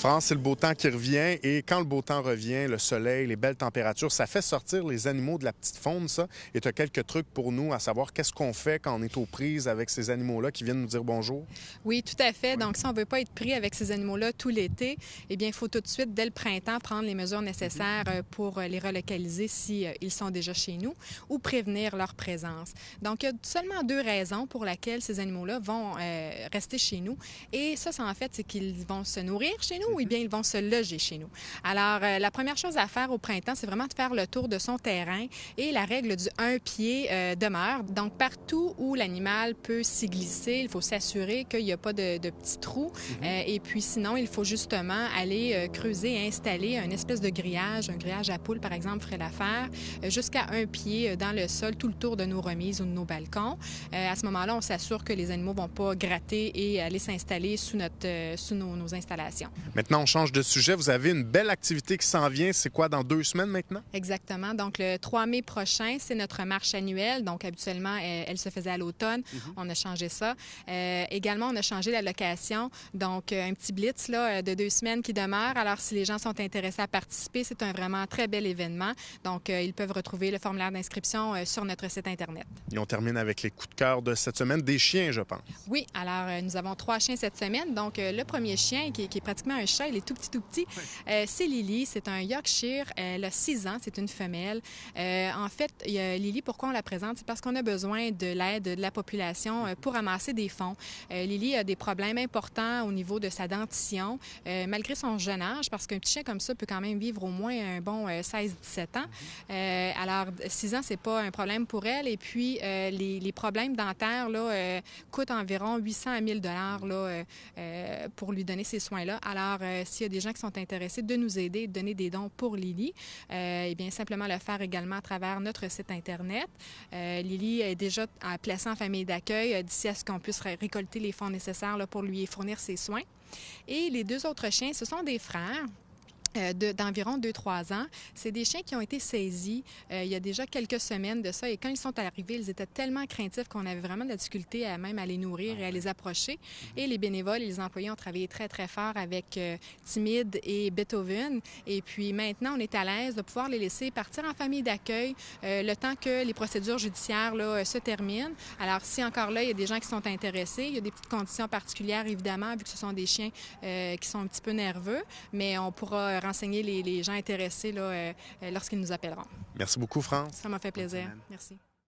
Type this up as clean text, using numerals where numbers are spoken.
France, c'est le beau temps qui revient et quand le beau temps revient, le soleil, les belles températures, ça fait sortir les animaux de la petite faune, ça. Et tu as quelques trucs pour nous à savoir qu'est-ce qu'on fait quand on est aux prises avec ces animaux-là qui viennent nous dire bonjour. Oui, tout à fait. Donc, si on ne veut pas être pris avec ces animaux-là tout l'été, eh bien, il faut tout de suite, dès le printemps, prendre les mesures nécessaires pour les relocaliser si ils sont déjà chez nous ou prévenir leur présence. Donc, il y a seulement deux raisons pour lesquelles ces animaux-là vont rester chez nous. Et ça, en fait, c'est qu'ils vont se nourrir chez nous ou bien ils vont se loger chez nous. Alors, la première chose à faire au printemps, c'est vraiment de faire le tour de son terrain et la règle du un pied demeure. Donc, partout où l'animal peut s'y glisser, il faut s'assurer qu'il n'y a pas de petits trous. Et puis, sinon, il faut justement aller creuser et installer une espèce de grillage, un grillage à poules, par exemple, ferait l'affaire, jusqu'à un pied dans le sol, tout le tour de nos remises ou de nos balcons. À ce moment-là, on s'assure que les animaux ne vont pas gratter et aller s'installer sous nos installations. Maintenant, on change de sujet. Vous avez une belle activité qui s'en vient. C'est quoi, dans 2 semaines maintenant? Exactement. Donc, le 3 mai prochain, c'est notre marche annuelle. Donc, habituellement, elle se faisait à l'automne. On a changé ça. Également, on a changé la location. Donc, un petit blitz là, de 2 semaines qui demeure. Alors, si les gens sont intéressés à participer, c'est un vraiment très bel événement. Donc, ils peuvent retrouver le formulaire d'inscription sur notre site Internet. Et on termine avec les coups de cœur de cette semaine, des chiens, je pense. Oui. Alors, nous avons 3 chiens cette semaine. Donc, le premier chien, qui est pratiquement un chat, il est tout petit, tout petit. C'est Lily. C'est un Yorkshire. Elle a 6 ans. C'est une femelle. En fait, Lily, pourquoi on la présente? C'est parce qu'on a besoin de l'aide de la population pour ramasser des fonds. Lily a des problèmes importants au niveau de sa dentition, malgré son jeune âge, parce qu'un petit chien comme ça peut quand même vivre au moins un bon 16-17 ans. Alors, 6 ans, c'est pas un problème pour elle. Et puis, les problèmes dentaires là, coûtent environ 800 à 1000 $ là, pour lui donner ces soins-là. Alors, s'il y a des gens qui sont intéressés de nous aider, de donner des dons pour Lily, eh bien, simplement le faire également à travers notre site Internet. Lily est déjà placée en famille d'accueil d'ici à ce qu'on puisse récolter les fonds nécessaires là, pour lui fournir ses soins. Et les 2 autres chiens, ce sont des frères. D'environ 2-3 ans. C'est des chiens qui ont été saisis il y a déjà quelques semaines de ça. Et quand ils sont arrivés, ils étaient tellement craintifs qu'on avait vraiment de la difficulté à même à les nourrir et à les approcher. Et les bénévoles et les employés ont travaillé très, très fort avec Timide et Beethoven. Et puis maintenant, on est à l'aise de pouvoir les laisser partir en famille d'accueil le temps que les procédures judiciaires là, se terminent. Alors, si encore là, il y a des gens qui sont intéressés, il y a des petites conditions particulières, évidemment, vu que ce sont des chiens qui sont un petit peu nerveux, mais on pourra renseigner les gens intéressés là, lorsqu'ils nous appelleront. Merci beaucoup, France. Ça m'a fait plaisir. Merci.